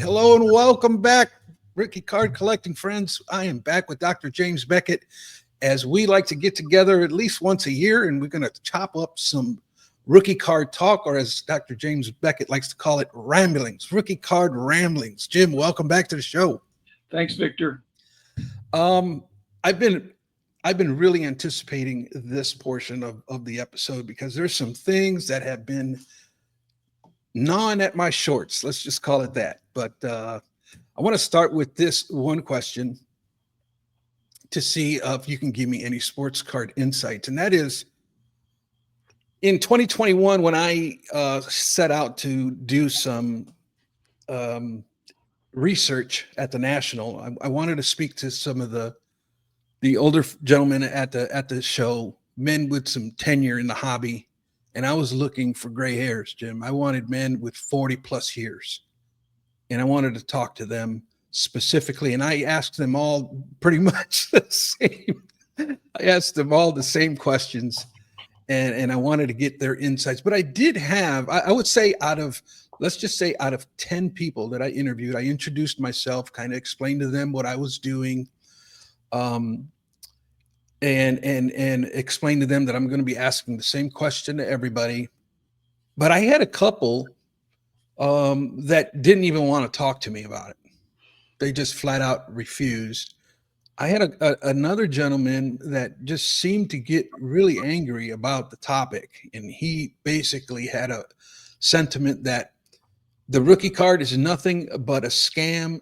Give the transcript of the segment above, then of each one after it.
Hello and welcome back, rookie card collecting friends. I am back with Dr. James Beckett as we like to get together at least once a year and we're going to chop up some rookie card talk, or as Dr. James Beckett likes to call it, ramblings, rookie card ramblings. Jim, welcome back to the show. Thanks, Victor. Um, I've been I've been really anticipating this portion of the episode because there's some things that have been gnawing at my shorts. Let's just call it that. But I want to start with this one question to see if you can give me any sports card insights. And that is, in 2021, when I set out to do some um, research at the National, I wanted to speak to some of the older gentlemen at the show, men with some tenure in the hobby, and I was looking for gray hairs, Jim. I wanted men with 40 plus years, and I wanted to talk to them specifically. And I asked them all pretty much the same. I asked them all the same questions, and I wanted to get their insights. But I did have, I would say, let's just say out of 10 people that I interviewed, I introduced myself, kind of explained to them what I was doing, um, and explained to them that I'm going to be asking the same question to everybody. But I had a couple that didn't even want to talk to me about it. They just flat out refused. I had another gentleman that just seemed to get really angry about the topic, and he basically had a sentiment that the rookie card is nothing but a scam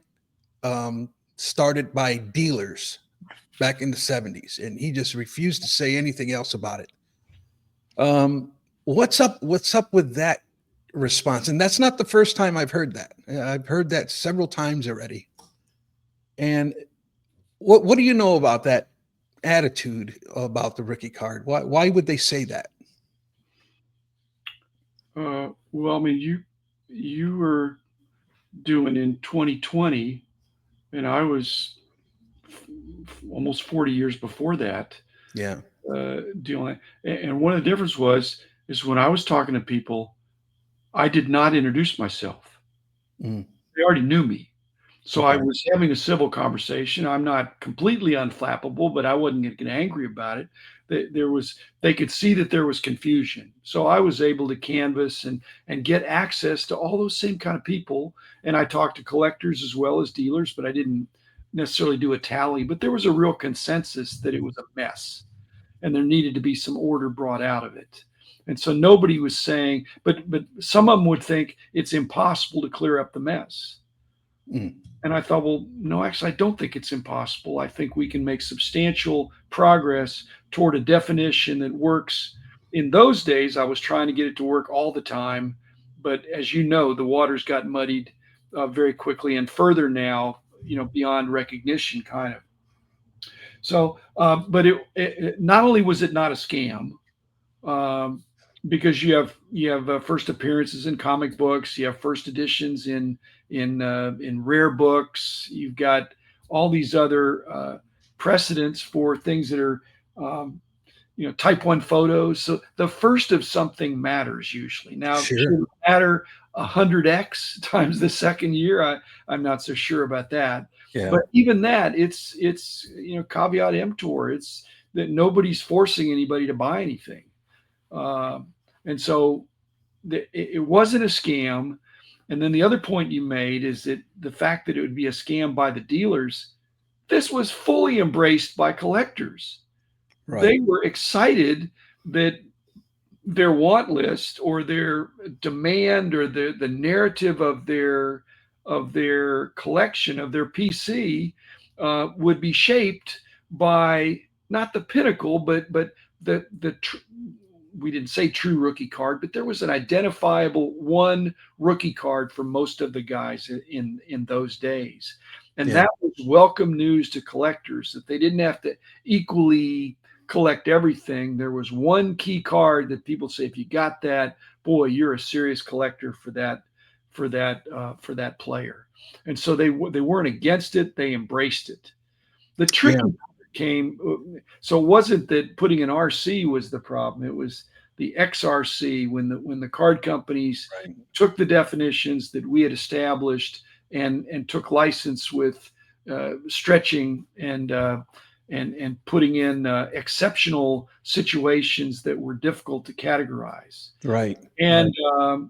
started by dealers back in the 70s, and he just refused to say anything else about it. What's up? What's up with that response? And that's not the first time I've heard that. I've heard that several times already. And what do you know about that attitude about the rookie card? Why would they say that? Well, I mean, you were doing in 2020, and I was almost 40 years before that Yeah. doing. And one of the difference is when I was talking to people, I did not introduce myself. Mm, They already knew me. So I okay. was having a civil conversation. I'm not completely unflappable, but I wasn't going to get angry about it. They could see that there was confusion. So I was able to canvas and get access to all those same kind of people. And I talked to collectors as well as dealers, but I didn't necessarily do a tally. But there was a real consensus that it was a mess and there needed to be some order brought out of it. And so nobody was saying, but some of them would think it's impossible to clear up the mess. Mm, And I thought, well, no, actually, I don't think it's impossible. I think we can make substantial progress toward a definition that works. In those days, I was trying to get it to work all the time. But as you know, the waters got muddied very quickly and further now, beyond recognition, kind of. So, but not only was it not a scam, um, because you have first appearances in comic books, you have first editions in rare books, you've got all these other precedents for things that are um, type one photos. So the first of something matters usually. Now, sure. should it matter 100x times the second year? I'm not so sure about that. Yeah. But even that, it's caveat emptor. It's that nobody's forcing anybody to buy anything. Um, and so it wasn't a scam. And then the other point you made is that the fact that it would be a scam by the dealers, this was fully embraced by collectors. Right. They were excited that their want list or their demand or the narrative of their collection of their PC would be shaped by not the pinnacle, but the we didn't say true rookie card, but there was an identifiable one rookie card for most of the guys in those days, and Yeah. that was welcome news to collectors that they didn't have to equally collect everything. There was one key card that people say, if you got that, boy, you're a serious collector for that player. And so they weren't against it; they embraced it. The Yeah. tricky came, so it wasn't that putting an RC was the problem. It was the XRC when the card companies Right. took the definitions that we had established and took license with stretching and putting in exceptional situations that were difficult to categorize. Right. And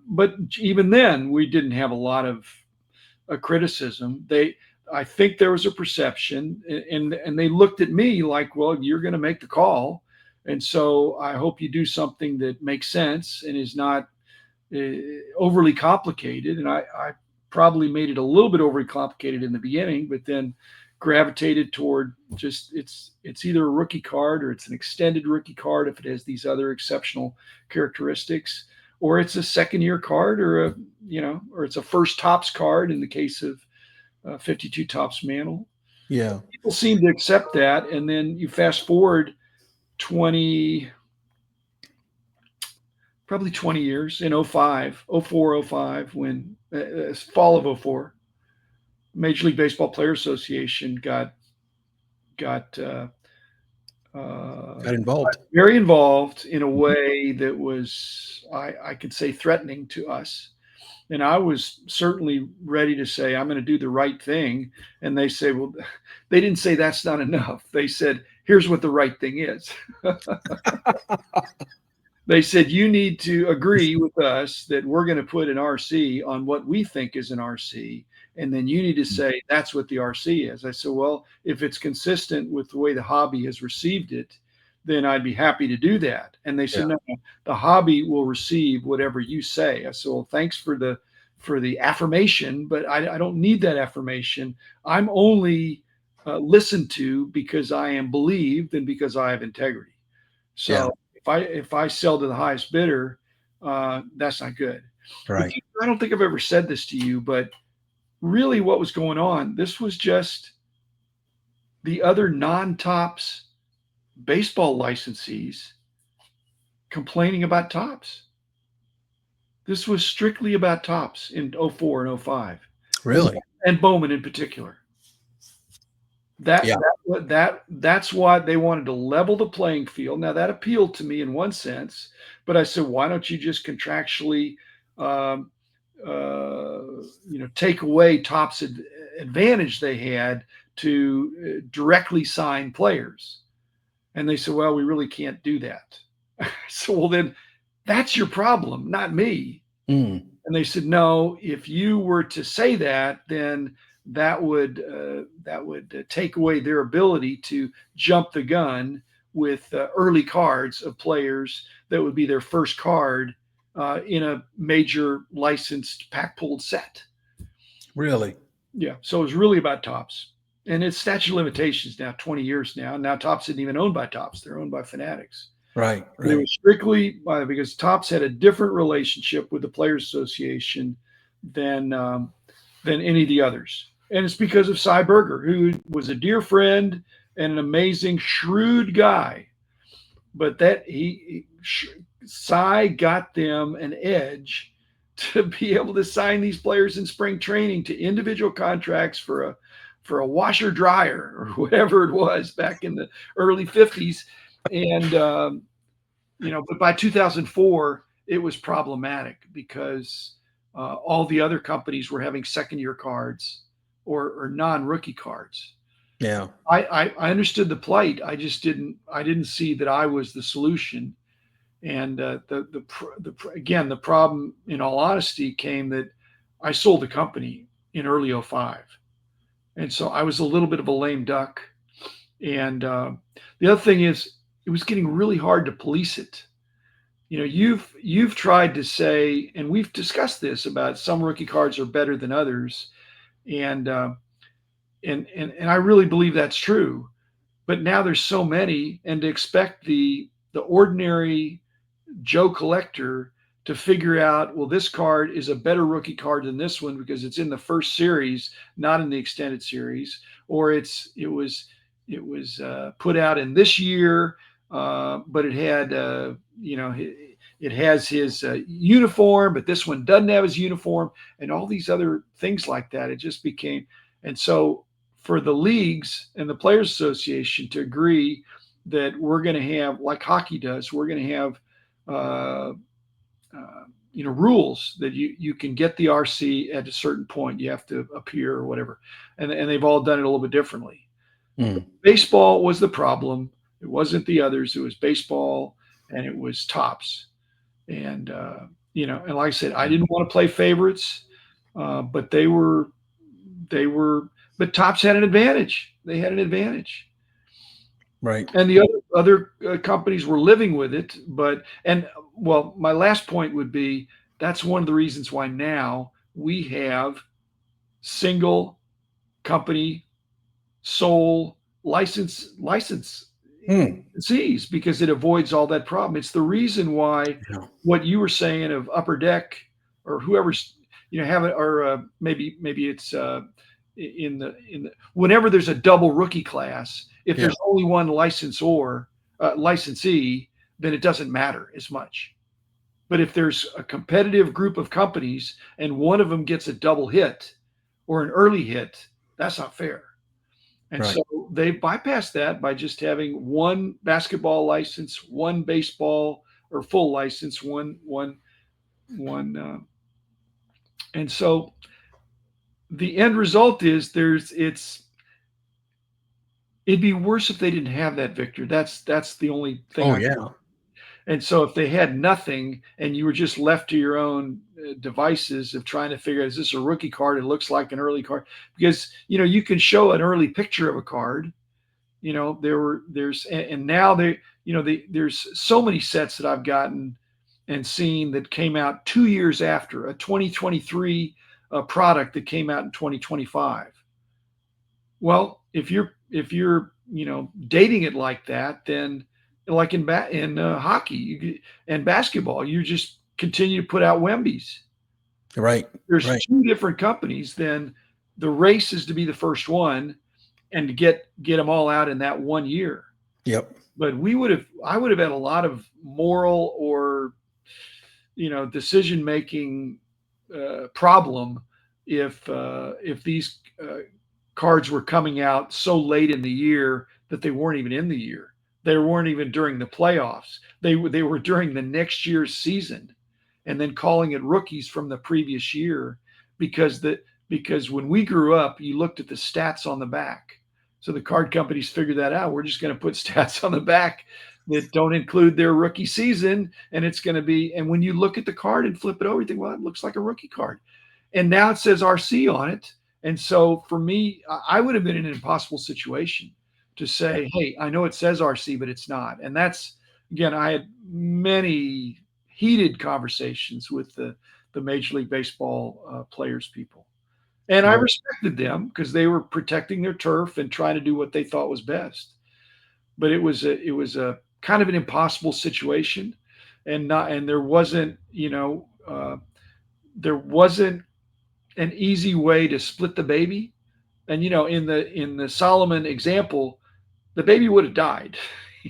but even then, we didn't have a lot of criticism. I think there was a perception, and they looked at me like, well, you're going to make the call, and so I hope you do something that makes sense and is not overly complicated. And I probably made it a little bit overly complicated in the beginning, but then gravitated toward just it's either a rookie card or it's an extended rookie card if it has these other exceptional characteristics, or it's a second year card, or or it's a first tops card in the case of 52 tops mantle. Yeah. People seem to accept that, and then you fast forward 20 probably 20 years in 05, 04, 05, when fall of 04, Major League Baseball Players Association got involved. very involved in a way that was, I could say, threatening to us. And I was certainly ready to say, I'm going to do the right thing. And they say, well, they didn't say that's not enough. They said, here's what the right thing is. They said, you need to agree with us that we're going to put an RC on what we think is an RC. And then you need to say, that's what the RC is. I said, well, if it's consistent with the way the hobby has received it, then I'd be happy to do that. And they said, no, the hobby will receive whatever you say. I said, well, thanks for the affirmation, but I don't need that affirmation. I'm only listened to because I am believed and because I have integrity. So if I sell to the highest bidder, that's not good. Right. But I don't think I've ever said this to you, but really what was going on, this was just the other non-tops baseball licensees complaining about tops. This was strictly about tops in 04 and 05. Really? And Bowman in particular. That's why they wanted to level the playing field. Now that appealed to me in one sense, but I said, why don't you just contractually take away Topps' advantage they had to directly sign players? And they said, well, we really can't do that. So, well, then that's your problem, not me. Mm. And they said, no, if you were to say that, then that would take away their ability to jump the gun with early cards of players that would be their first card in a major licensed pack pulled set. Really? Yeah. So it was really about Topps. And it's statute of limitations now, 20 years now. Now Topps isn't even owned by Topps. They're owned by Fanatics. Right. It was strictly because Topps had a different relationship with the Players Association than any of the others. And it's because of Cy Berger, who was a dear friend and an amazing, shrewd guy. But Cy got them an edge to be able to sign these players in spring training to individual contracts for a washer dryer or whatever it was back in the early 50s. And, but by 2004, it was problematic because all the other companies were having second year cards or non-rookie cards. Yeah. I understood the plight. I didn't see that I was the solution. And again, the problem, in all honesty, came that I sold the company in early 05. And so I was a little bit of a lame duck. And the other thing is, it was getting really hard to police it. You've tried to say, and we've discussed this about some rookie cards are better than others, and I really believe that's true. But now there's so many, and to expect the ordinary Joe collector to figure out, well, this card is a better rookie card than this one because it's in the first series, not in the extended series, or it was put out in this year, but it had it has his uniform, but this one doesn't have his uniform, and all these other things like that. It just became, and so for the leagues and the Players Association to agree that we're going to have, like hockey does, we're going to have rules that you can get the RC at a certain point. You have to appear or whatever, and they've all done it a little bit differently. Mm. Baseball was the problem. It wasn't the others. It was baseball and it was tops. And and like I said, I didn't want to play favorites, but they were, but tops had an advantage. They had an advantage, Right. and the other companies were living with it. Well, my last point would be that's one of the reasons why now we have single company sole licensees, because it avoids all that problem. It's the reason why Yeah. what you were saying of Upper Deck or whoever's have it, or maybe it's in the whenever there's a double rookie class, if Yeah. there's only one licensee, then it doesn't matter as much. But if there's a competitive group of companies and one of them gets a double hit or an early hit, that's not fair. And Right. so they bypassed that by just having one basketball license, one baseball or full license, one. And so the end result is it'd be worse if they didn't have that, Victor. That's the only thing. Oh yeah. And so if they had nothing and you were just left to your own devices of trying to figure out, is this a rookie card? It looks like an early card, because you can show an early picture of a card. There's so many sets that I've gotten and seen that came out 2 years after a 2023 product that came out in 2025. Well, if you're dating it like that, then like in hockey and basketball, you just continue to put out Wembies. Right. There's Right. two different companies. Then the race is to be the first one and to get them all out in that 1 year. Yep. But I would have had a lot of moral or decision making problem if these cards were coming out so late in the year that they weren't even in the year. They weren't even during the playoffs. They were during the next year's season, and then calling it rookies from the previous year, because when we grew up, you looked at the stats on the back. So the card companies figured that out. We're just going to put stats on the back that don't include their rookie season, and it's going to be. And when you look at the card and flip it over, you think, well, it looks like a rookie card, and now it says RC on it. And so for me, I would have been in an impossible situation to say, hey, I know it says RC, but it's not. And that's, again, I had many heated conversations with the Major League Baseball players, people. And I respected them because they were protecting their turf and trying to do what they thought was best. But it was a kind of an impossible situation, and there wasn't an easy way to split the baby. And in the Solomon example, the baby would have died.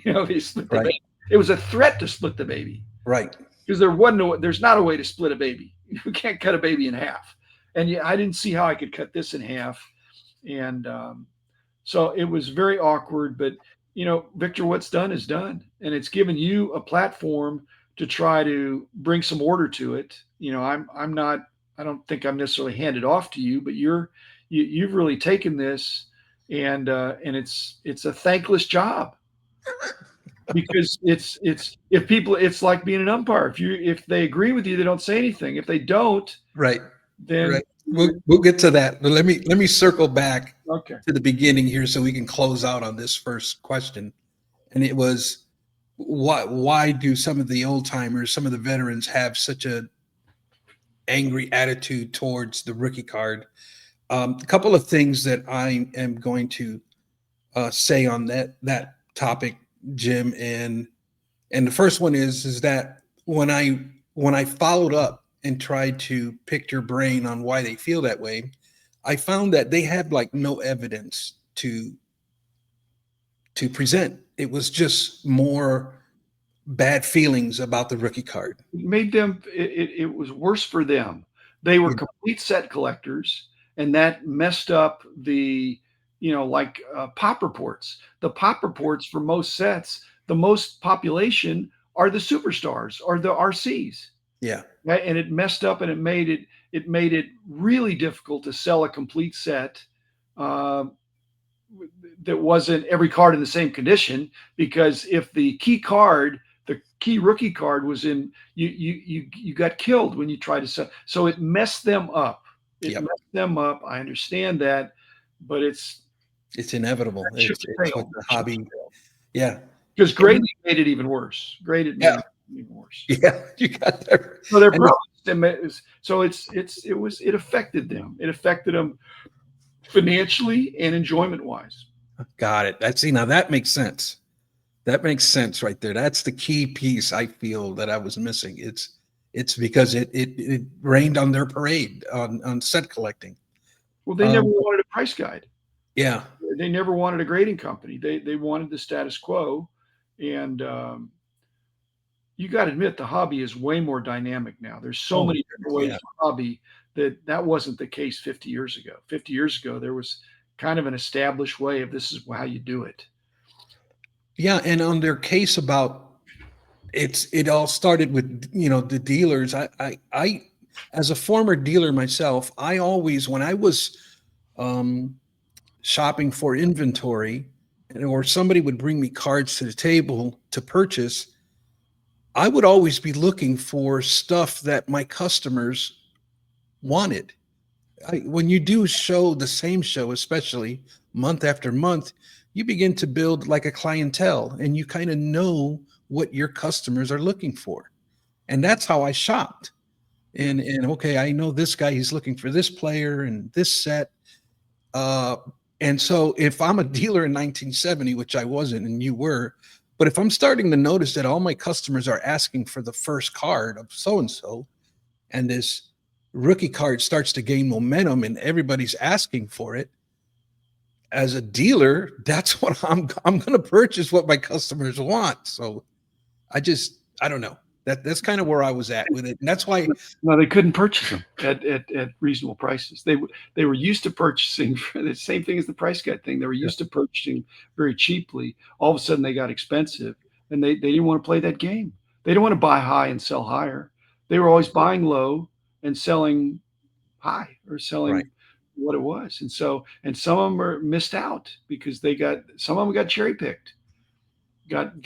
They split the baby. It was a threat to split the baby. Right. Because there's not a way to split a baby. You can't cut a baby in half. And I didn't see how I could cut this in half. And so it was very awkward. But, Victor, what's done is done. And it's given you a platform to try to bring some order to it. I don't think I'm necessarily handed off to you, but you've really taken this, and it's a thankless job, because it's like being an umpire. If they agree with you, they don't say anything. If they don't, Right. then right. We'll get to that. But let me circle back okay. to the beginning here so we can close out on this first question. And it was, why do some of the old timers, some of the veterans, have such a angry attitude towards the rookie card? A couple of things that I am going to say on that topic, Jim, and the first one is that when I followed up and tried to pick your brain on why they feel that way, I found that they had like no evidence to present. It was just more bad feelings about the rookie card. It made them. It was worse for them. They were complete set collectors, and that messed up the pop reports. The pop reports for most sets, the most population are the superstars or the RCs. Yeah. right? And it messed up, and it made it really difficult to sell a complete set. Uh, that wasn't every card in the same condition, because if the key rookie card was in, you got killed when you tried to sell. So it messed them up. It Yep. messed them up. I understand that, but it's It's inevitable. ship It's what failed. the hobby. Yeah. Because And Graded made it even worse. Graded made yeah. it even worse. Yeah. You got that. So their And the, problems. So it affected them. It affected them financially and enjoyment wise. got it. That see now that makes sense. That makes sense right there. That's the key piece I feel that I was missing. It's because it rained on their parade on set collecting. Well, they never Um, wanted a price guide. yeah. They never wanted a grading company. They wanted the status quo, and you got to admit the hobby is way more dynamic now. There's so Oh, many different ways yeah. to hobby that wasn't the case 50 years ago. 50 years ago, there was kind of an established way of this is how you do it. Yeah. And on their case about it all started with the dealers. I as a former dealer myself, I always when I was um shopping for inventory or somebody would bring me cards to the table to purchase, I would always be looking for stuff that my customers wanted. When you do show the same show, especially month after month, you begin to build like a clientele and you kind of know what your customers are looking for. And that's how I shopped. Yeah. And okay, I know this guy, he's looking for this player and this set. Uh, and so if I'm a dealer in 1970, which I wasn't and you were, but if I'm starting to notice that all my customers are asking for the first card of so and so, and this rookie card starts to gain momentum and everybody's asking for it, as a dealer, that's what I'm going to purchase what my customers want. So I don't know. That's kind of where I was at with it. And that's why No, they couldn't purchase them at reasonable prices. They were used to purchasing for the same thing as the price guide thing. They were yeah, used to purchasing very cheaply. All of a sudden, they got expensive, and they didn't want to play that game. They didn't want to buy high and sell higher. They were always buying low and selling high, or right. selling what it was. And some of them are missed out because some of them got cherry picked. Got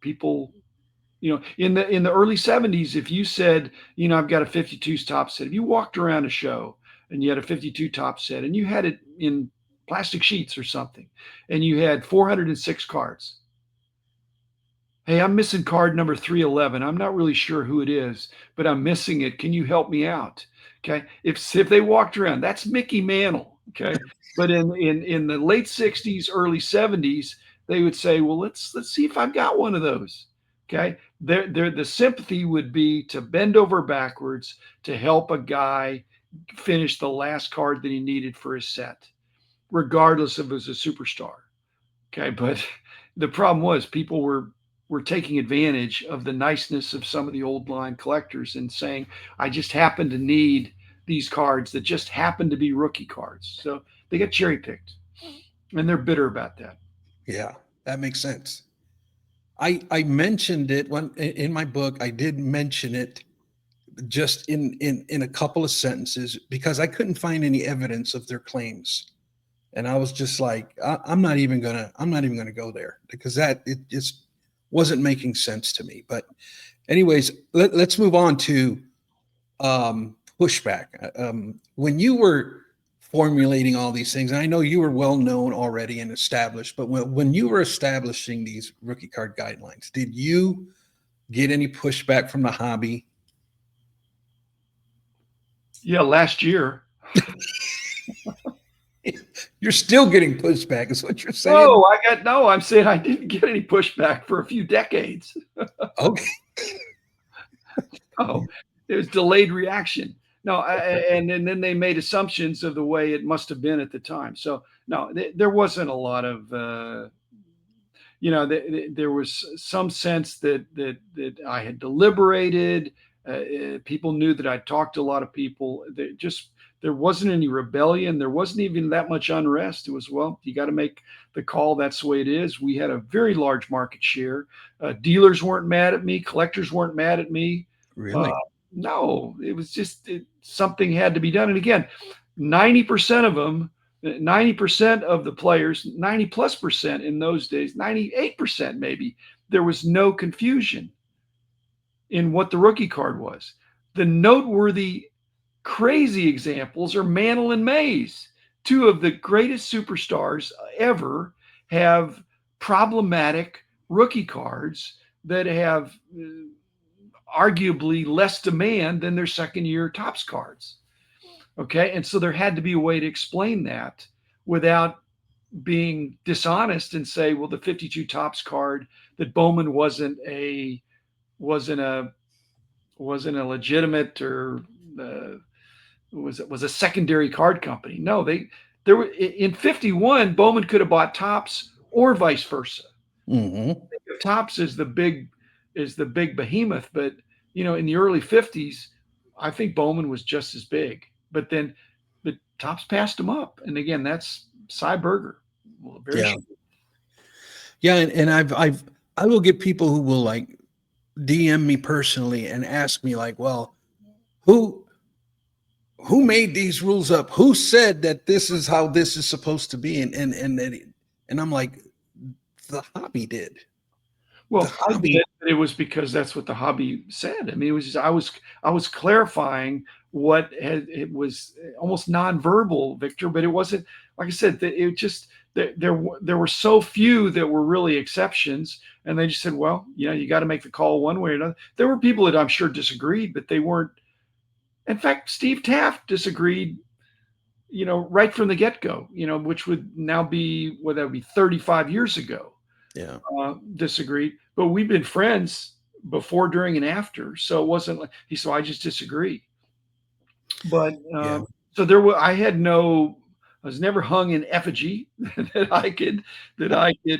people, in the early 70s, if you said, I've got a 52 top set, if you walked around a show and you had a 52 top set and you had it in plastic sheets or something, and you had 406 cards, hey, I'm missing card number 311. I'm not really sure who it is, but I'm missing it. Can you help me out? Okay. If they walked around, that's Mickey Mantle. Okay. But in the late 60s, early 70s, they would say, well, let's see if I've got one of those. Okay. The sympathy would be to bend over backwards to help a guy finish the last card that he needed for his set, regardless if it was a superstar. Okay, but the problem was people were taking advantage of the niceness of some of the old line collectors and saying, I just happen to need these cards that just happen to be rookie cards. So they get cherry picked, and they're bitter about that. Yeah, that makes sense. I mentioned it when in my book. I did mention it just in a couple of sentences because I couldn't find any evidence of their claims, and I was just like, I'm not even gonna go there because that it just wasn't making sense to me. But anyways, let's move on to pushback. When you were formulating all these things, and I know you were well known already and established, but when you were establishing these rookie card guidelines, did you get any pushback from the hobby? Yeah, last year. You're still getting pushback, is what you're saying? No, I'm saying I didn't get any pushback for a few decades. Okay. Oh, it was delayed reaction. No, and then they made assumptions of the way it must have been at the time. So no, there wasn't a lot of there was some sense that I had deliberated. People knew that I talked to a lot of people. There wasn't any rebellion. There wasn't even that much unrest. It was, well, you got to make the call. That's the way it is. We had a very large market share. Dealers weren't mad at me. Collectors weren't mad at me. Uh, Really? No, it was just something had to be done. And again, 90% of them, 90% of the players, 90 plus percent in those days, 98% maybe, there was no confusion in what the rookie card was. The noteworthy, crazy examples are Mantle and Mays. Two of the greatest superstars ever have problematic rookie cards that have arguably less demand than their second year tops cards. Okay. And so there had to be a way to explain that without being dishonest and say, well, the 52 tops card that Bowman wasn't a wasn't a legitimate or uh, was a secondary card company. No, there were in 51 Bowman could have bought tops or vice versa. Hmm. Tops is the big behemoth, but in the early 50s, I think Bowman was just as big. But then the Tops passed him up, and again, that's Cy Berger. Well, very Yeah. short. Yeah. And I will get people who will like DM me personally and ask me like, well, who who made these rules up? Who said that this is how this is supposed to be? And I'm like, the hobby did. The Well, I hobby. bet it was because that's what the hobby said. I mean, it was just, I was clarifying it was almost nonverbal, Victor, but it wasn't like I said. It just there were so few that were really exceptions, and they just said, well, you got to make the call one way or another. There were people that I'm sure disagreed, but they weren't. In fact, Steve Taft disagreed, right from the get go, which would now be what that would be 35 years ago. Yeah. Disagreed, but we've been friends before, during, and after. So it wasn't like he said, I just disagree. But Yeah. so I had I was never hung in effigy that I could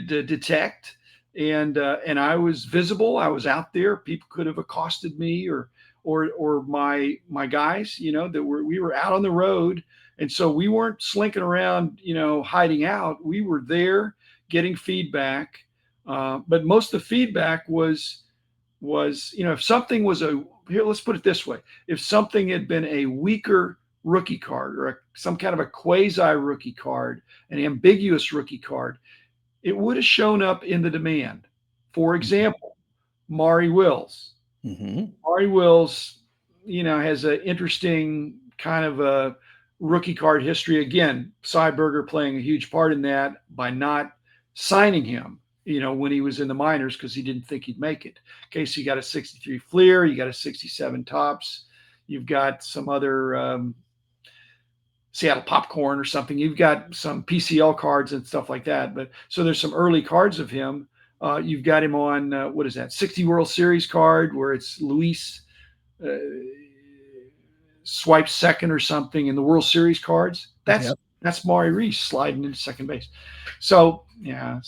detect, and I was visible. I was out there. People could have accosted me or my guys, that we were out on the road, and so we weren't slinking around, hiding out. We were there getting feedback, but most of the feedback was if something was here, let's put it this way: if something had been a weaker rookie card or some kind of a quasi rookie card, an ambiguous rookie card, it would have shown up in the demand. For example, Maury Wills. Hmm. Maury Wills, has an interesting kind of a rookie card history. Again, Cy Berger playing a huge part in that by not signing him, when he was in the minors because he didn't think he'd make it. Okay, so you got a 63 Fleer, you got a 67 Tops, you've got some other Seattle Popcorn or something. You've got some PCL cards and stuff like that. But so there's some early cards of him. You've got him on what is that 60 World Series card where it's Luis uh, swipes second or something in the World Series cards. Yep. That's Maury Reese sliding into second base. So yeah,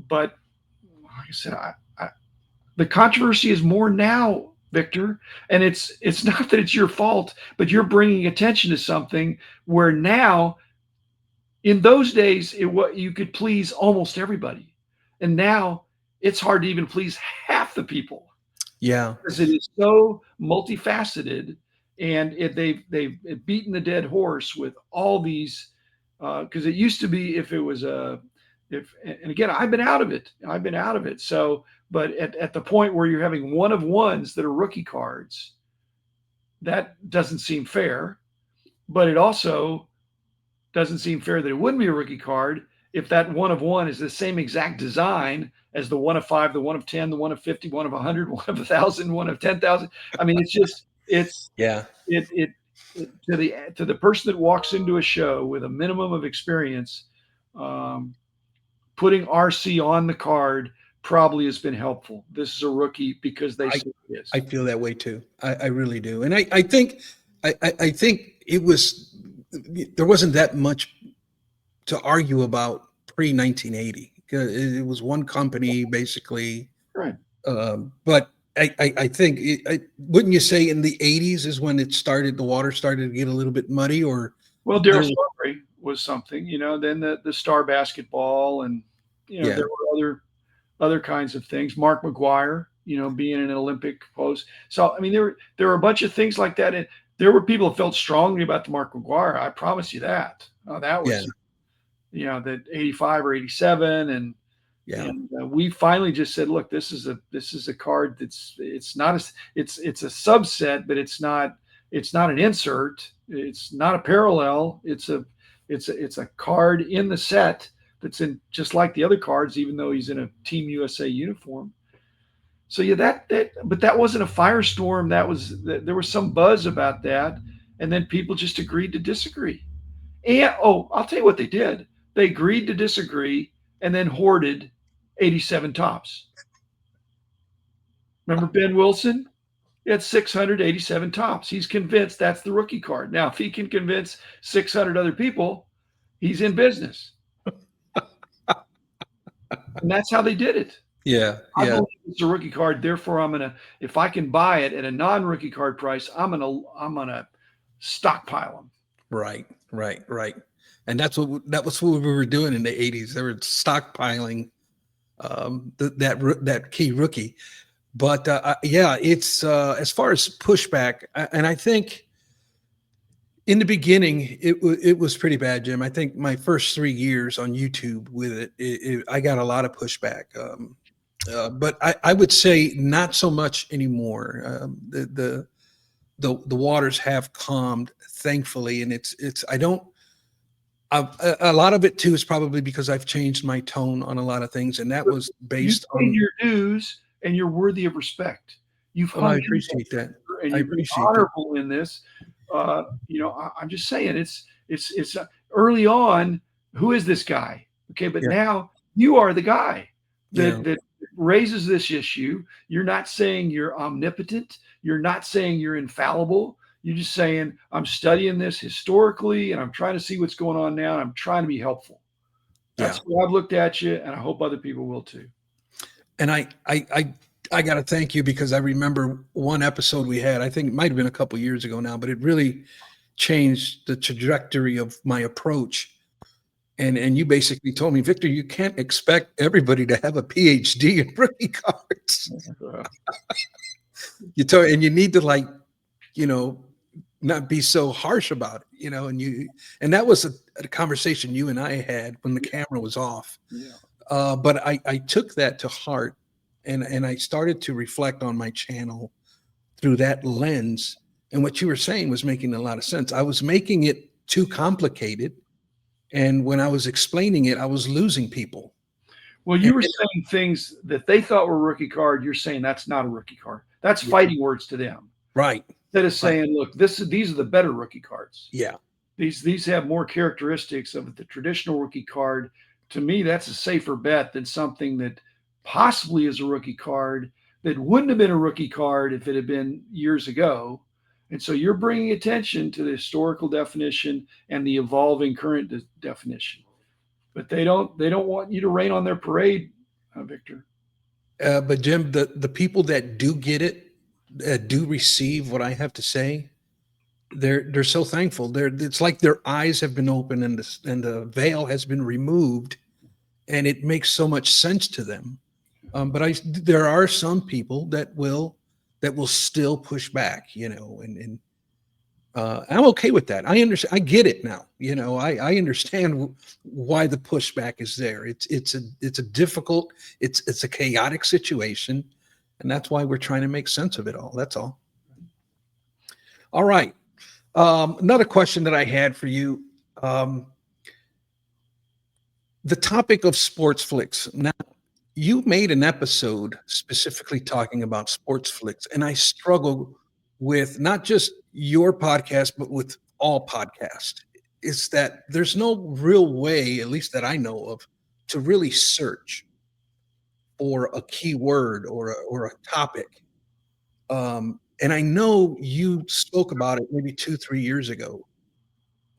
but like I said, the controversy is more now, Victor, and it's not that it's your fault, but you're bringing attention to something where now, in those days, what you could please almost everybody, and now it's hard to even please half the people Yeah. because it is so multifaceted, and they've beaten the dead horse with all these. Because it used to be if it was a if and again I've been out of it. So but at the point where you're having one of ones that are rookie cards, that doesn't seem fair. But it also doesn't seem fair that it wouldn't be a rookie card if that one of one is the same exact design as the one of five, the one of 10, the one of 50, one of 100, one of 1,000, one of 10,000. I mean, it's just, Yeah. it to the person that walks into a show with a minimum of experience, um, putting RC on the card probably has been helpful. This is a rookie because they I, say it I is. feel that way too. I really do. And I think it was, there wasn't that much to argue about pre 1980. It was one company basically. Right. But I think, wouldn't you say in the 80s is when it started, the water started to get a little bit muddy, or Well, there Daryl was, Strawberry was something, then the star basketball, and yeah, there were other kinds of things. Mark McGuire. being in an Olympic pose. So I mean, there were a bunch of things like that, and there were people that felt strongly about the Mark McGuire. I promise you that. That Yeah. was that 85 or 87, Yeah. and we finally just said, look, this is a card it's not a it's a subset, but it's not an insert. It's not a parallel. It's a card in the set that's in just like the other cards, even though he's in a Team USA uniform. So yeah, but that wasn't a firestorm. There was some buzz about that, and then people just agreed to disagree. And I'll tell you what they did. They agreed to disagree and then hoarded 87 tops. Remember Ben Wilson? He had 687 tops. He's convinced that's the rookie card. Now, if he can convince 600 other people, he's in business. And that's how they did it. Yeah. I Yeah. believe it's a rookie card. Therefore, if I can buy it at a non-rookie card price, I'm gonna stockpile them. Right. Right. Right. And that was what we were doing in the 80s. They were stockpiling that key rookie. But yeah, it's as far as pushback, and I think in the beginning it was pretty bad, Jim. I think my first 3 years on YouTube with I got a lot of pushback. But I would say not so much anymore. The waters have calmed, thankfully, and it's I don't. A lot of it too is probably because I've changed my tone on a lot of things, and that was You based paid on. your dues, and you're worthy of respect. You've Well, I hung in appreciate that. there, and I you've been appreciate that. honorable in this. I'm just saying, it's early on. Who is this guy? Okay, but Yeah, now you are the guy yeah, that raises this issue. You're not saying you're omnipotent. You're not saying you're infallible. You're just saying, I'm studying this historically, and I'm trying to see what's going on now, and I'm trying to be helpful. yeah. That's the way I've looked at you, and I hope other people will too. And I got to thank you because I remember one episode we had. I think it might have been a couple years ago now, but it really changed the trajectory of my approach. And you basically told me, Victor, you can't expect everybody to have a PhD in rookie cards. And you need to you know, not be so harsh about it, and that was a conversation you and I had when the camera was off. Yeah. But I took that to heart, and I started to reflect on my channel through that lens. And what you were saying was making a lot of sense. I was making it too complicated, and when I was explaining it, I was losing people. Well, And, you were saying things that they thought were rookie card. You're saying that's not a rookie card. That's yeah, fighting words to them. right, Instead of right, saying, look, these are the better rookie cards. yeah, These have more characteristics of the traditional rookie card. To me, that's a safer bet than something that possibly is a rookie card that wouldn't have been a rookie card if it had been years ago. And so you're bringing attention to the historical definition and the evolving current definition. But they don't want you to rain on their parade, Victor. but Jim, the people that do get it, that do receive what I have to say, they're so thankful. It's like their eyes have been opened, and the veil has been removed, and it makes so much sense to them. But there are some people that will still push back, and I'm okay with that. I understand. I get it now. I understand why the pushback is there. It's a difficult, it's a chaotic situation, and that's why we're trying to make sense of it all. That's all. All right. Another question that I had for you. Um, the topic of sports flicks. Now, you made an episode specifically talking about sports flicks, and I struggle with not just your podcast, but with all podcasts. Is that there's no real way, at least that I know of, to really search for a keyword or a topic. And I know you spoke about it maybe 2 3 years ago.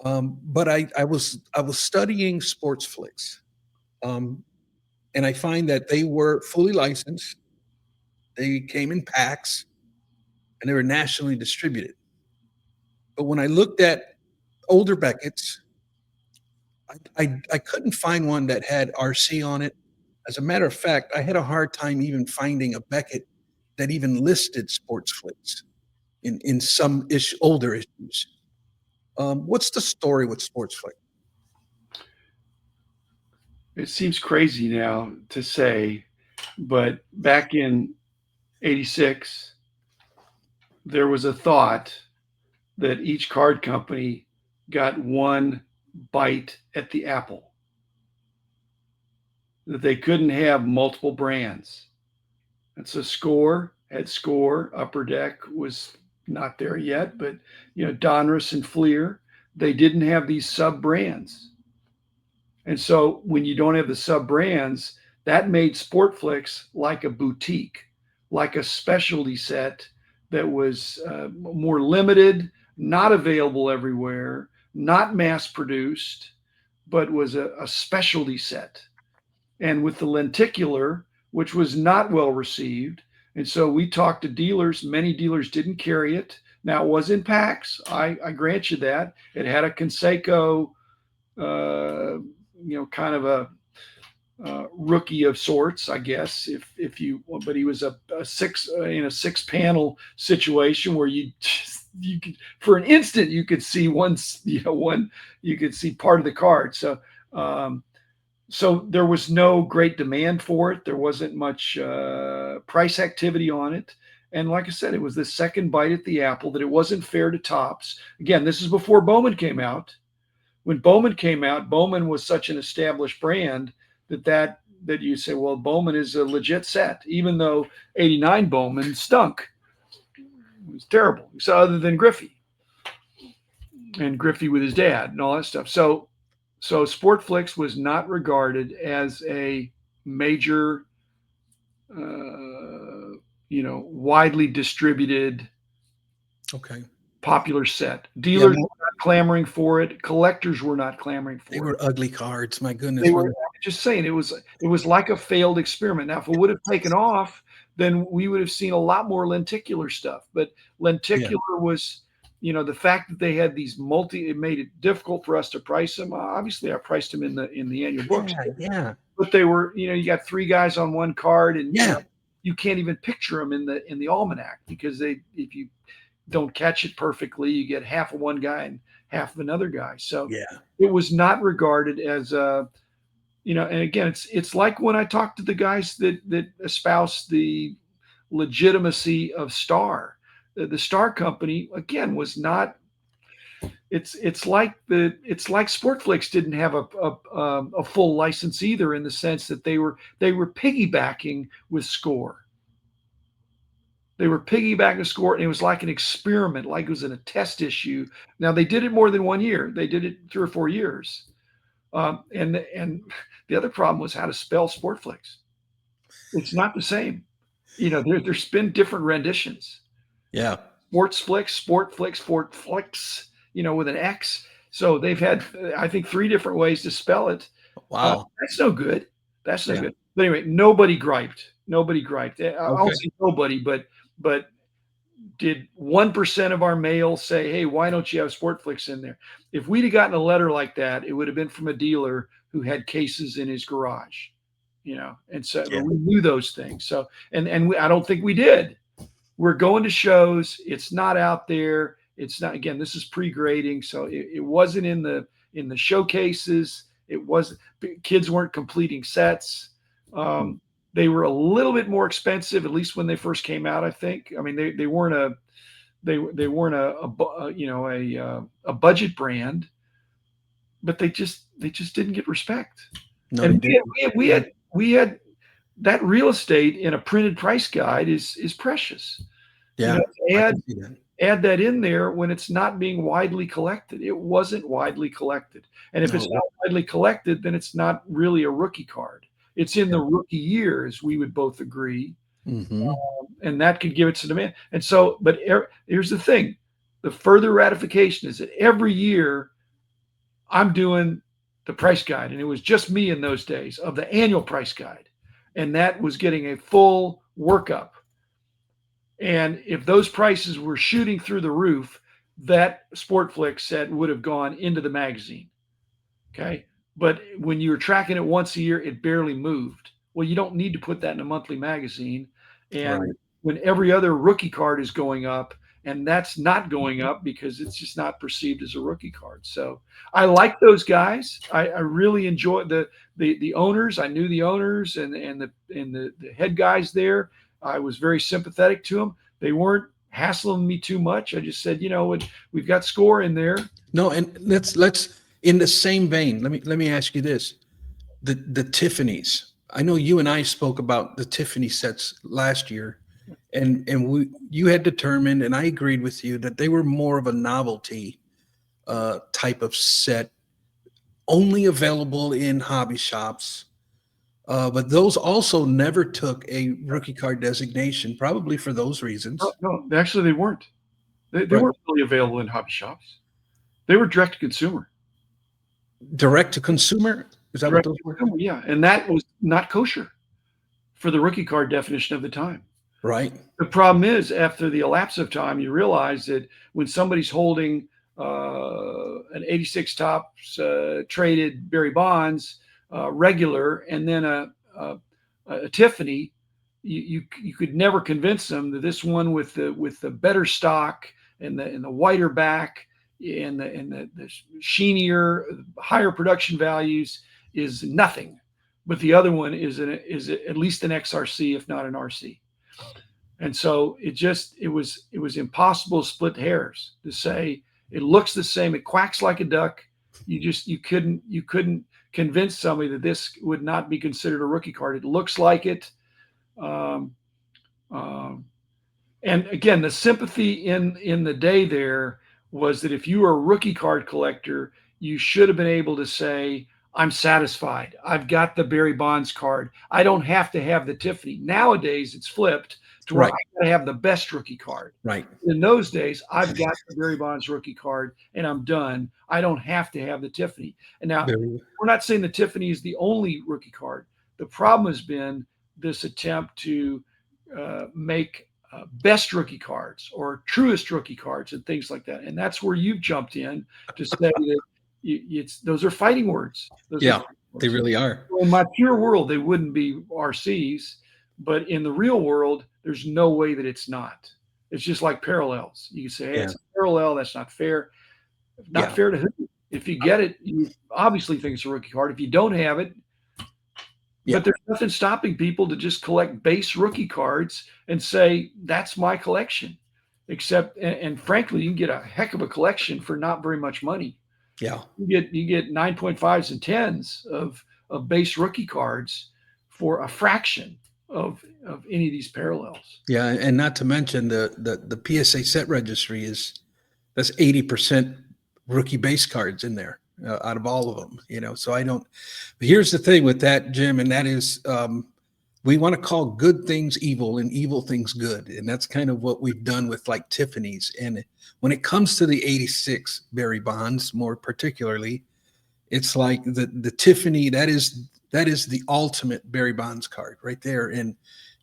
But I was studying sports flicks, um, and I find that they were fully licensed. They came in packs, and they were nationally distributed. But when I looked at older Beckett's, I couldn't find one that had RC on it. As a matter of fact, I had a hard time even finding a Beckett that even listed sports flicks in some older issues. What's the story with sports flick? It seems crazy now to say, but back in 86, there was a thought that each card company got one bite at the apple, that they couldn't have multiple brands. And so Score had Score, Upper Deck was not there yet, but Donruss and Fleer, they didn't have these sub brands. And so when you don't have the sub brands, that made Sportflix like a boutique, like a specialty set that was more limited, not available everywhere, not mass produced, but was a specialty set. And with the lenticular, which was not well received. And so we talked to dealers. Many dealers didn't carry it. Now it was in packs. I grant you that. It had a Conseco, kind of a rookie of sorts, I guess. But he was a six in a 6-panel situation where you could, for an instant, you could see you could see part of the card. So there was no great demand for it. There wasn't much price activity on it. And like I said, it was the second bite at the apple, that it wasn't fair to Topps. Again, this is before Bowman came out. When Bowman came out, Bowman was such an established brand that you say, well, Bowman is a legit set, even though 89 Bowman stunk. It was terrible. So other than Griffey with his dad and all that stuff. So Sportflix was not regarded as a major, widely distributed, popular set. Dealers were not clamoring for it. Collectors were not clamoring for it. They were ugly cards. My goodness. They were just saying it was like a failed experiment. Now, if it would have taken off, then we would have seen a lot more lenticular stuff. But lenticular was, the fact that they had these it made it difficult for us to price them. Obviously, I priced them in the annual books. Yeah. But they were, you got 3 guys on one card, and you can't even picture them in the almanac, because if you don't catch it perfectly, you get half of one guy and half of another guy. So it was not regarded as and again, it's like when I talk to the guys that espouse the legitimacy of Star. The Star Company, again, was not. It's like Sportflix didn't have a full license either, in the sense that they were piggybacking with Score. They were piggybacking with Score, and it was like an experiment, like it was in a test issue. Now, they did it more than 1 year. They did it 3 or 4 years. And the other problem was how to spell Sportflix. It's not the same. There's been different renditions. Yeah. Sportflix, with an X. So they've had, I think, 3 different ways to spell it. Wow. That's no good. That's no good. But anyway, nobody griped. I'll say nobody, but did 1% of our mail say, hey, why don't you have Sportflix in there? If we'd have gotten a letter like that, it would have been from a dealer who had cases in his garage, and so we knew those things. So, and I don't think we did. We're going to shows. It's not out there. It's not, again, this is pre-grading. So it wasn't in the showcases. It wasn't, kids weren't completing sets. They were a little bit more expensive, at least when they first came out, I think. I mean, they weren't a budget brand, but they just didn't get respect. No, and we had that real estate in a printed price guide is precious. Yeah. Add that in there when it's not being widely collected. It wasn't widely collected. And if it's not widely collected, then it's not really a rookie card. It's in the rookie years, we would both agree. Mm-hmm. And that could give it some demand. And so, but here's the thing. The further ratification is that every year I'm doing the price guide. And it was just me in those days of the annual price guide. And that was getting a full workup. And if those prices were shooting through the roof, that Sportflix set would have gone into the magazine. Okay. But when you were tracking it once a year, it barely moved. Well, you don't need to put that in a monthly magazine. And when every other rookie card is going up, and that's not going up because it's just not perceived as a rookie card. So I like those guys. I really enjoy the owners. I knew the owners and the head guys there. I was very sympathetic to them. They weren't hassling me too much. I just said, we've got score in there. No, and let's in the same vein. Let me ask you this: the Tiffany's. I know you and I spoke about the Tiffany sets last year, and you had determined, and I agreed with you that they were more of a novelty type of set, only available in hobby shops. But those also never took a rookie card designation, probably for those No, reasons. no, actually, they weren't. They Right. weren't really available in hobby shops. They were direct to consumer. Direct to consumer. Is that what Direct those to were? consumer, yeah, and that was not kosher for the rookie card definition of the time. Right. The problem is, after the elapse of time, you realize that when somebody's holding an 86 tops traded Barry Bonds regular, and then a Tiffany, you could never convince them that this one with the better stock and the whiter back and the sheenier, higher production values is nothing, but the other one is at least an XRC, if not an RC. And so it was impossible to split hairs to say it looks the same, it quacks like a duck. You couldn't convince somebody that this would not be considered a rookie card. It looks like it. Um, um, and again, the sympathy in the day there was that if you were a rookie card collector, you should have been able to say, I'm satisfied. I've got the Barry Bonds card. I don't have to have the Tiffany. Nowadays, it's flipped to where I Right. got to have the best rookie card. Right. In those days, I've got the Barry Bonds rookie card and I'm done. I don't have to have the Tiffany. And now, Very. we're not saying the Tiffany is the only rookie card. The problem has been this attempt to make best rookie cards or truest rookie cards and things like that. And that's where you've jumped in to say that those are fighting words. Those are Yeah, fighting they words. really are. So in my pure world, they wouldn't be RCs, but in the real world, there's no way that it's not. It's just like parallels. You can say, hey, Yeah. it's a parallel. That's not fair. Not Yeah. fair to who? If you get it, you obviously think it's a rookie card. If you don't have it, Yeah. but there's nothing stopping people to just collect base rookie cards and say, that's my collection. Except, and frankly, you can get a heck of a collection for not very much money. Yeah. You get 9.5s and 10s of base rookie cards for a fraction of any of these parallels. Yeah. And not to mention the PSA set registry that's 80% rookie base cards in there out of all of them, so I don't. But here's the thing with that, Jim, and that is we want to call good things evil and evil things good, and that's kind of what we've done with like Tiffany's. And when it comes to the 86 Barry Bonds more particularly, it's like the Tiffany, that is the ultimate Barry Bonds card right there. And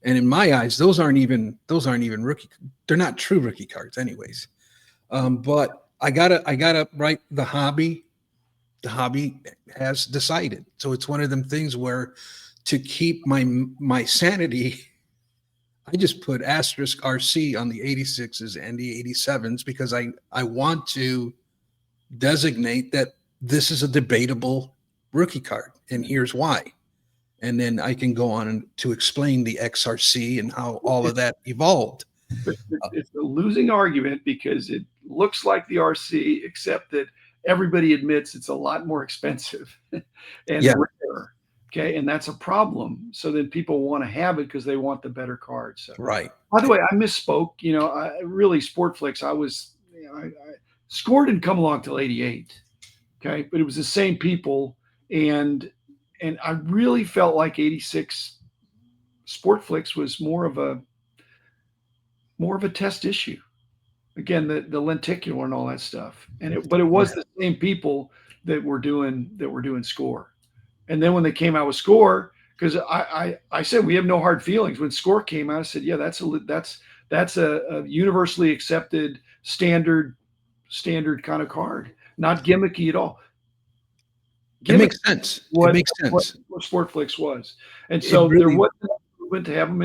in my eyes, those aren't even rookie, they're not true rookie cards anyways. But I gotta write the hobby has decided. So it's one of them things where, to keep my sanity, I just put asterisk RC on the 86s and the 87s because I want to designate that this is a debatable rookie card, and here's why. And then I can go on to explain the XRC and how all of that evolved. But it's a losing argument because it looks like the RC, except that everybody admits it's a lot more expensive and Yeah. rare. Okay, and that's a problem. So then people want to have it because they want the better card. So, Right. by the way, I misspoke. Really, Sportflix. Score didn't come along till '88. Okay, but it was the same people, and I really felt like '86 Sportflix was more of a test issue. Again, the lenticular and all that stuff, but it was the same people that were doing Score. And then when they came out with Score, because I said we have no hard feelings. When Score came out, I said, yeah, that's a universally accepted standard kind of card, not gimmicky at all. It makes sense. It makes sense. What Sportflix was, and so really, there wasn't a movement to have them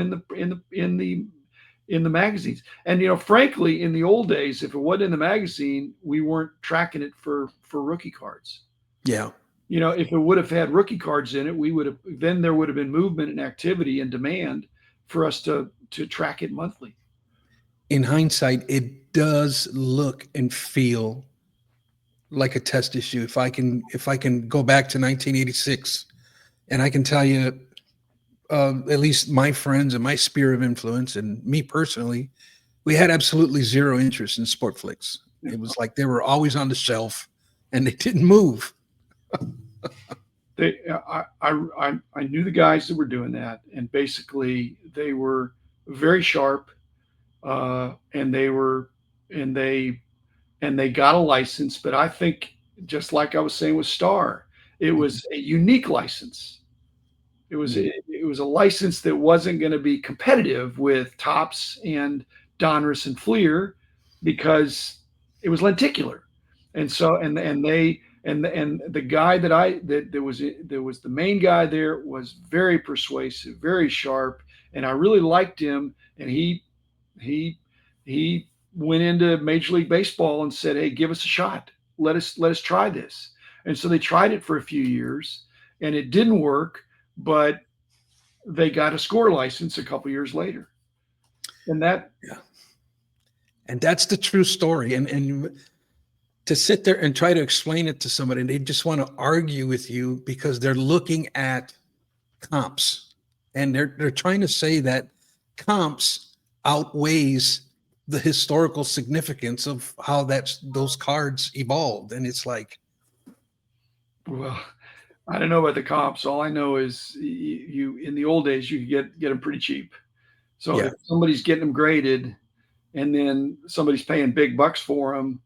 in the magazines. And frankly, in the old days, if it wasn't in the magazine, we weren't tracking it for rookie cards. Yeah. If it would have had rookie cards in it, we would have then there would have been movement and activity and demand for us to track it monthly. In hindsight, it does look and feel like a test issue. If I can go back to 1986, and I can tell you, at least my friends and my sphere of influence, and me personally, we had absolutely zero interest in sport flicks. It was like they were always on the shelf, and they didn't move. I knew the guys that were doing that, and basically they were very sharp, and they got a license. But I think, just like I was saying with Star, it was a unique license. It was a license that wasn't going to be competitive with Topps and Donruss and Fleer, because it was lenticular. And so and the guy that was the main guy there was very persuasive, very sharp, and I really liked him. And he he went into Major League Baseball and said, "Hey, give us a shot. Let us try this." And so they tried it for a few years, and it didn't work, but they got a score license a couple years later. And that Yeah. And that's the true story. And to sit there and try to explain it to somebody, and they just want to argue with you because they're looking at comps, and they're trying to say that comps outweighs the historical significance of how those cards evolved. And it's like, well, I don't know about the comps. All I know is you in the old days you could get them pretty cheap. So yeah, if somebody's getting them graded, and then somebody's paying big bucks for them,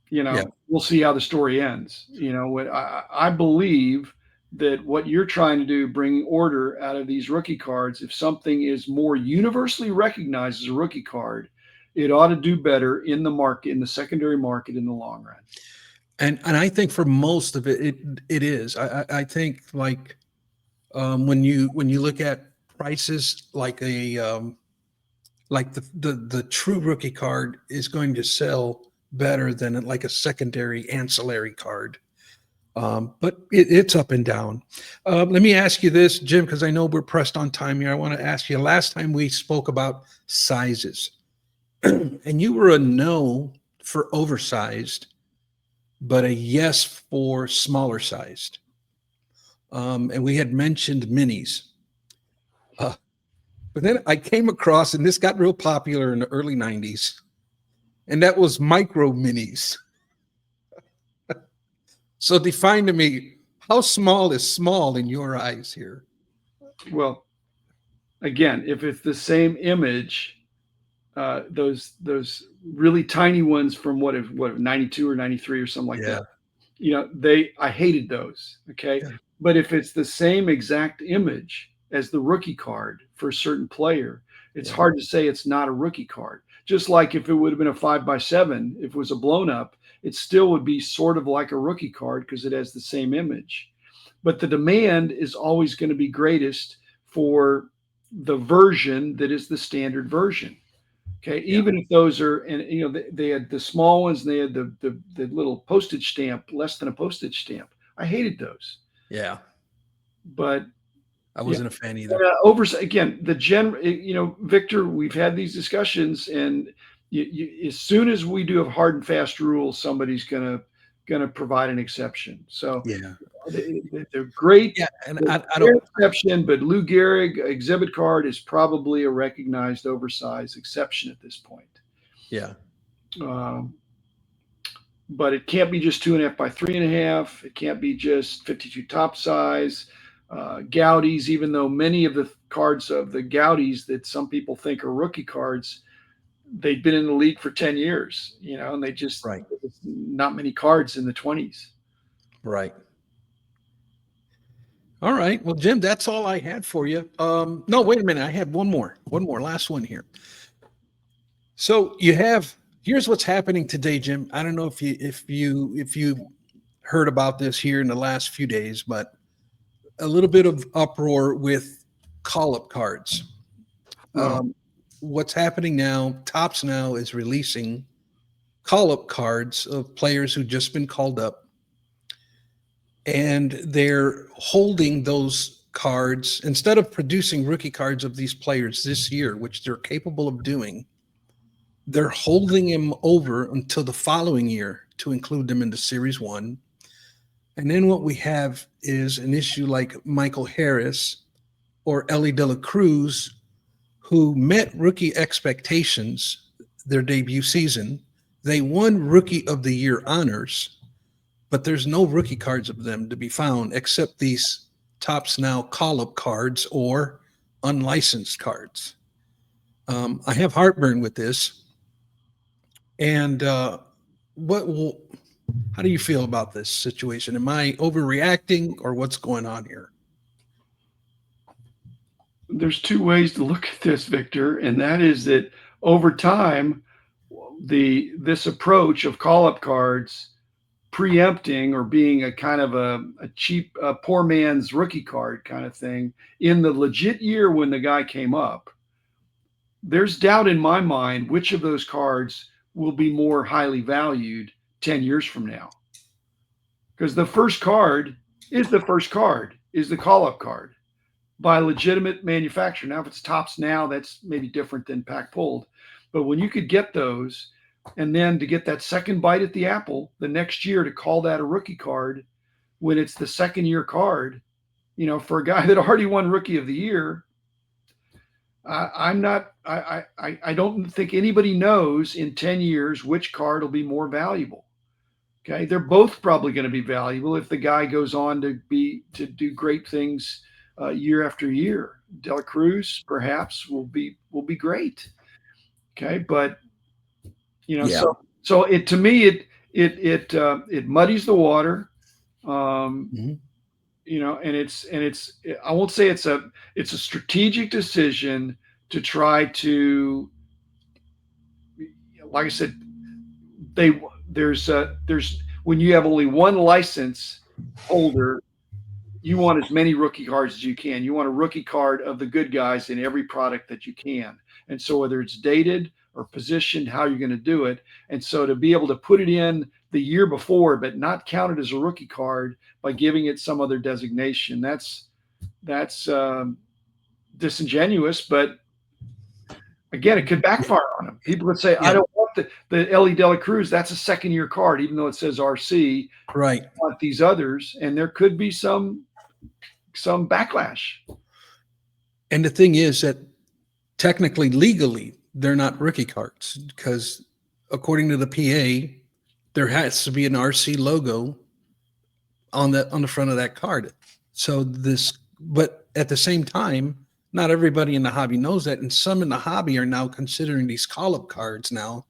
yeah, we'll see how the story ends. What I believe that what you're trying to do, bring order out of these rookie cards. If something is more universally recognized as a rookie card, it ought to do better in the market, in the secondary market, in the long run. and I think for most of it is. I think, like, when you look at prices, like the true rookie card is going to sell better than like a secondary ancillary card. But it's up and down. Let me ask you this, Jim, because I know we're pressed on time here. I want to ask you, last time we spoke about sizes, and you were a no for oversized, but a yes for smaller sized. And we had mentioned minis. Uh, but then I came across, and this got real popular in the early 90s, and that was micro minis. So define to me, how small is small in your eyes here? Well, again, if it's the same image, those really tiny ones from what 92 or 93 or something like Yeah, that. I hated those. Okay. yeah, But if it's the same exact image as the rookie card for a certain player, it's yeah, hard to say it's not a rookie card. Just like if it would have been a 5x7, if it was a blown up, it still would be sort of like a rookie card because it has the same image. But the demand is always going to be greatest for the version that is the standard version. Okay, yeah, even if those are, and they had the small ones, and they had the little postage stamp, less than a postage stamp. I hated those. yeah. But I yeah, wasn't a fan either. again, Victor, we've had these discussions, and as soon as we do have hard and fast rules, somebody's gonna provide an exception. So Yeah, they're great. yeah. And They're I an don't. exception, but Lou Gehrig exhibit card is probably a recognized oversized exception at this point. Yeah, Um, but it can't be just 2.5 by 3.5. It can't be just 52 top size. Gaudies, even though many of the cards of the Gaudies that some people think are rookie cards, they've been in the league for 10 years, and they just, right, not many cards in the 20s. right. All right. Well, Jim, that's all I had for you. No, wait a minute. I had one more, last one here. So here's what's happening today, Jim. I don't know if you heard about this here in the last few days, but a little bit of uproar with call-up cards. No, what's happening now, Topps now is releasing call-up cards of players who've just been called up, and they're holding those cards instead of producing rookie cards of these players this year, which they're capable of doing. They're holding them over until the following year to include them into Series 1. And then what we have is an issue like Michael Harris or Ellie De La Cruz, who met rookie expectations their debut season. They won Rookie of the Year honors, but there's no rookie cards of them to be found except these Topps Now call-up cards or unlicensed cards. I have heartburn with this. And what will, how do you feel about this situation? Am I overreacting, or what's going on here? There's two ways to look at this, Victor, and that is that over time, this approach of call-up cards preempting or being a kind of a cheap, poor man's rookie card kind of thing in the legit year when the guy came up, there's doubt in my mind which of those cards will be more highly valued 10 years from now. Because the first card is the call-up card by a legitimate manufacturer. Now, if it's Topps Now, that's maybe different than pack pulled. But when you could get those, and then to get that second bite at the apple the next year to call that a rookie card when it's the second year card, for a guy that already won Rookie of the Year, I don't think anybody knows in 10 years which card will be more valuable. Okay, they're both probably going to be valuable if the guy goes on to do great things year after year. De La Cruz perhaps will be great. Okay, but Yeah. so it, to me, it muddies the water. And it's I won't say it's a strategic decision to try to, like I said, there's when you have only one license holder, you want as many rookie cards as you can. You want a rookie card of the good guys in every product that you can. And so whether it's dated or positioned, how you're going to do it. And so to be able to put it in the year before, but not count it as a rookie card by giving it some other designation, that's disingenuous. But again, it could backfire on them. People would say, I don't want the Ellie De La Cruz. That's a second year card, even though it says RC. Right. I want these others. And there could be some backlash. And the thing is that technically, legally, they're not rookie cards because according to the PA, there has to be an RC logo on the front of that card. So but at the same time, not everybody in the hobby knows that, and some in the hobby are now considering these call-up cards now.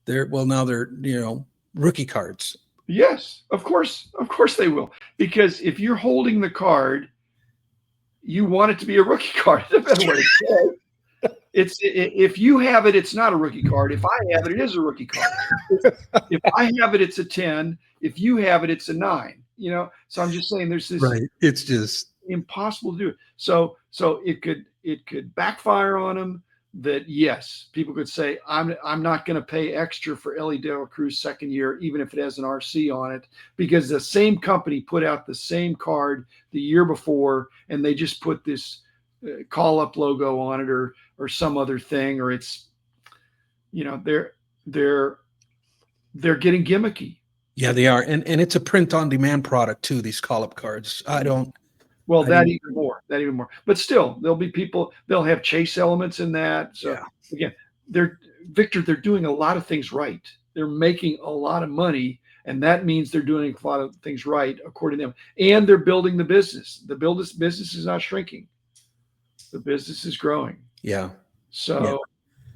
They're rookie cards. Yes, of course they will, because if you're holding the card, you want it to be a rookie card. If you have it, it's not a rookie card. If I have it, it is a rookie card. If I have it, it's a 10. If you have it, it's a 9. So I'm just saying there's this. Right. It's just impossible to do it. So it could backfire on them. That yes, people could say I'm not going to pay extra for Ellie De La Cruz second year, even if it has an RC on it, because the same company put out the same card the year before, and they just put this call up logo on it or some other thing, or it's they're getting gimmicky. Yeah, they are, and it's a print on demand product too. These call up cards, even more. But still, there'll be people. They'll have chase elements in that. So again, they're doing a lot of things right. They're making a lot of money, and that means they're doing a lot of things right according to them. And they're building the business. The business is not shrinking. The business is growing. Yeah. So,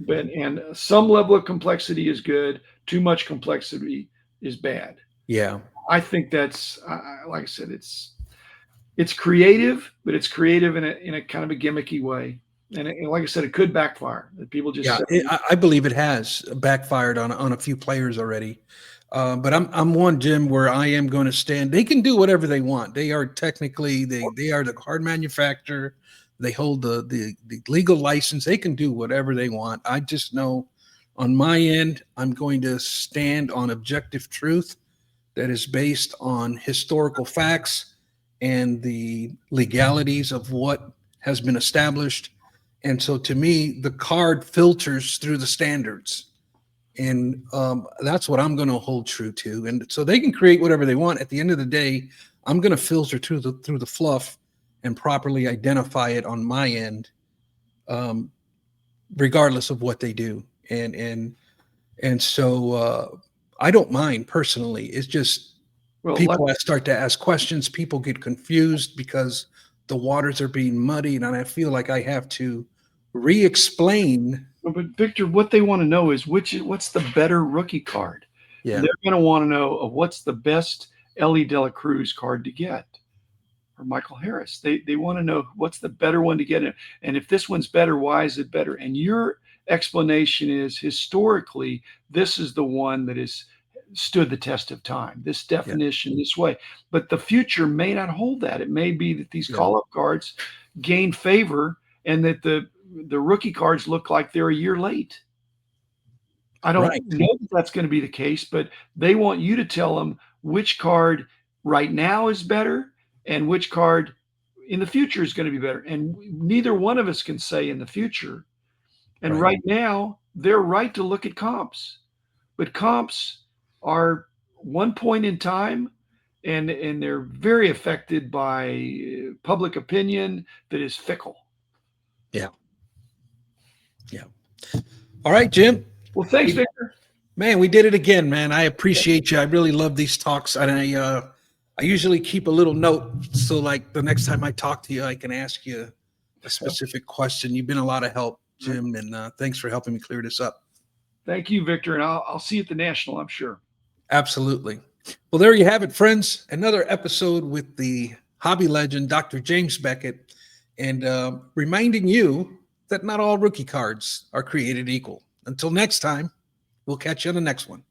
and some level of complexity is good. Too much complexity is bad. Yeah. I think that's like I said, it's creative, but it's creative in a kind of a gimmicky way. And like I said, it could backfire. That people just I believe it has backfired on a few players already. But I'm one, Jim, where I am going to stand. They can do whatever they want. They are technically they are the card manufacturer. They hold the legal license. They can do whatever they want. I just know on my end, I'm going to stand on objective truth that is based on historical facts and the legalities of what has been established. And so to me, the card filters through the standards. And that's what I'm going to hold true to. And so they can create whatever they want. At the end of the day, I'm going to filter through the fluff and properly identify it on my end, regardless of what they do. And so I don't mind personally. It's just people start to ask questions. People get confused because the waters are being muddied, and I feel like I have to re-explain. But Victor, what they want to know is what's the better rookie card? Yeah. And they're going to want to know what's the best Ellie De La Cruz card to get, or Michael Harris. They want to know what's the better one to get, and if this one's better, why is it better? And your explanation is historically this is the one that has stood the test of time, this definition, this way. But the future may not hold that. It may be that these call-up cards gain favor and that the rookie cards look like they're a year late. I don't know that that's going to be the case, but they want you to tell them which card right now is better and which card in the future is going to be better. And neither one of us can say in the future. And right now, they're right to look at comps. But comps are one point in time, and they're very affected by public opinion that is fickle. Yeah. Yeah. All right, Jim. Well, thanks, Victor. Man, we did it again, man. I appreciate you. I really love these talks. And I usually keep a little note. So like the next time I talk to you, I can ask you a specific question. You've been a lot of help, Jim. And thanks for helping me clear this up. Thank you, Victor. And I'll see you at the National, I'm sure. Absolutely. Well, there you have it, friends. Another episode with the hobby legend, Dr. James Beckett, and reminding you that not all rookie cards are created equal. Until next time, we'll catch you on the next one.